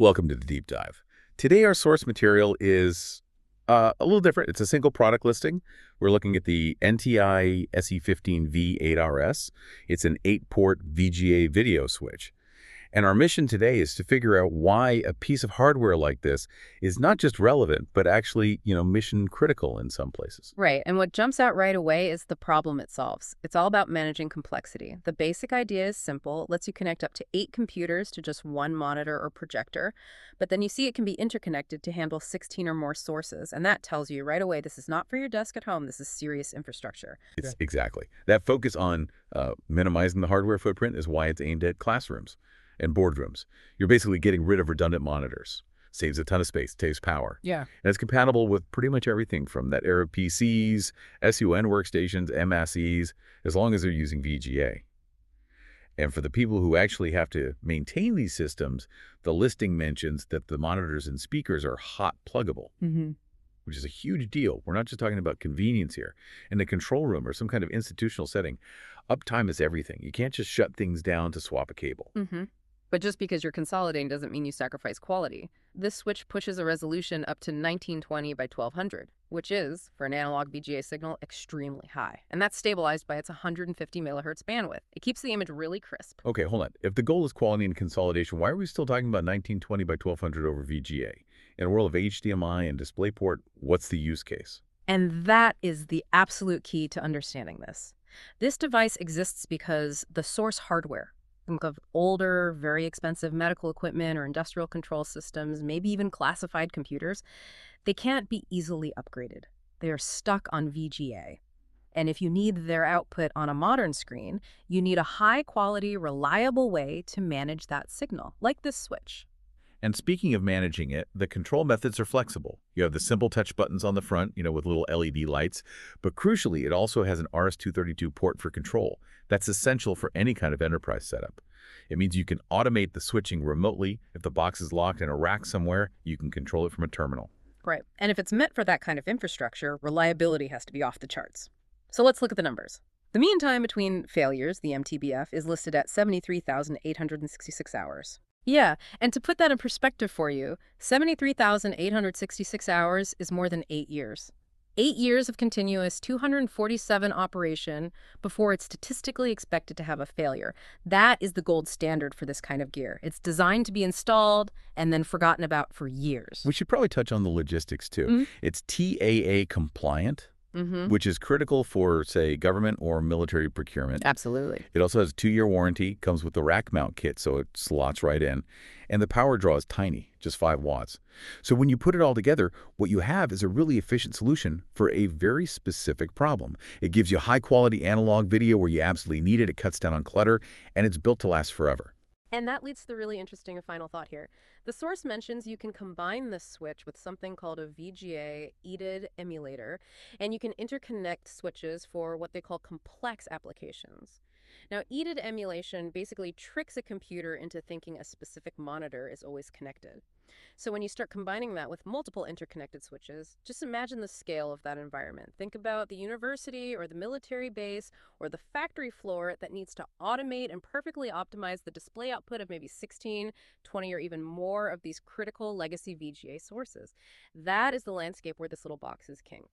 Welcome to the deep dive. Today our source material is a little different. It's a single product listing. We're looking at the NTI SE-15V-8-RS. It's an 8-port VGA video switch. And our mission today is to figure out why a piece of hardware like this is not just relevant, but actually, mission critical in some places. Right, and what jumps out right away is the problem it solves. It's all about managing complexity. The basic idea is simple. It lets you connect up to 8 computers to just one monitor or projector, but then you see it can be interconnected to handle 16 or more sources, and that tells you right away this is not for your desk at home. This is serious infrastructure. Exactly. That focus on minimizing the hardware footprint is why it's aimed at classrooms and boardrooms. You're basically getting rid of redundant monitors. Saves a ton of space, saves power. Yeah. And it's compatible with pretty much everything from that era of PCs, SUN workstations, MSEs, as long as they're using VGA. And for the people who actually have to maintain these systems, the listing mentions that the monitors and speakers are hot pluggable, which is a huge deal. We're not just talking about convenience here. In a control room or some kind of institutional setting, uptime is everything. You can't just shut things down to swap a cable. But just because you're consolidating doesn't mean you sacrifice quality. This switch pushes a resolution up to 1920 by 1200, which is, for an analog VGA signal, extremely high. And that's stabilized by its 150 megahertz bandwidth. It keeps the image really crisp. Okay, hold on. If the goal is quality and consolidation, why are we still talking about 1920 by 1200 over VGA? In a world of HDMI and DisplayPort, what's the use case? And that is the absolute key to understanding this. This device exists because the source hardware, think of older, very expensive medical equipment or industrial control systems, maybe even classified computers, they can't be easily upgraded. They are stuck on VGA. And if you need their output on a modern screen, you need a high-quality, reliable way to manage that signal, like this switch. And speaking of managing it, the control methods are flexible. You have the simple touch buttons on the front, with little LED lights. But crucially, it also has an RS232 port for control. That's essential for any kind of enterprise setup. It means you can automate the switching remotely. If the box is locked in a rack somewhere, you can control it from a terminal. Right. And if it's meant for that kind of infrastructure, reliability has to be off the charts. So let's look at the numbers. The mean time between failures, the MTBF, is listed at 73,866 hours. Yeah, and to put that in perspective for you, 73,866 hours is more than 8 years. 8 years of continuous 247 operation before it's statistically expected to have a failure. That is the gold standard for this kind of gear. It's designed to be installed and then forgotten about for years. We should probably touch on the logistics, too. It's TAA compliant, which is critical for, say, government or military procurement. Absolutely. It also has a 2-year warranty, comes with the rack mount kit, so it slots right in. And the power draw is tiny, just 5 watts. So when you put it all together, what you have is a really efficient solution for a very specific problem. It gives you high-quality analog video where you absolutely need it. It cuts down on clutter, and it's built to last forever. And that leads to the really interesting final thought here. The source mentions you can combine this switch with something called a VGA EDID emulator, and you can interconnect switches for what they call complex applications. Now, EDID emulation basically tricks a computer into thinking a specific monitor is always connected. So when you start combining that with multiple interconnected switches, just imagine the scale of that environment. Think about the university or the military base or the factory floor that needs to automate and perfectly optimize the display output of maybe 16, 20, or even more of these critical legacy VGA sources. That is the landscape where this little box is king.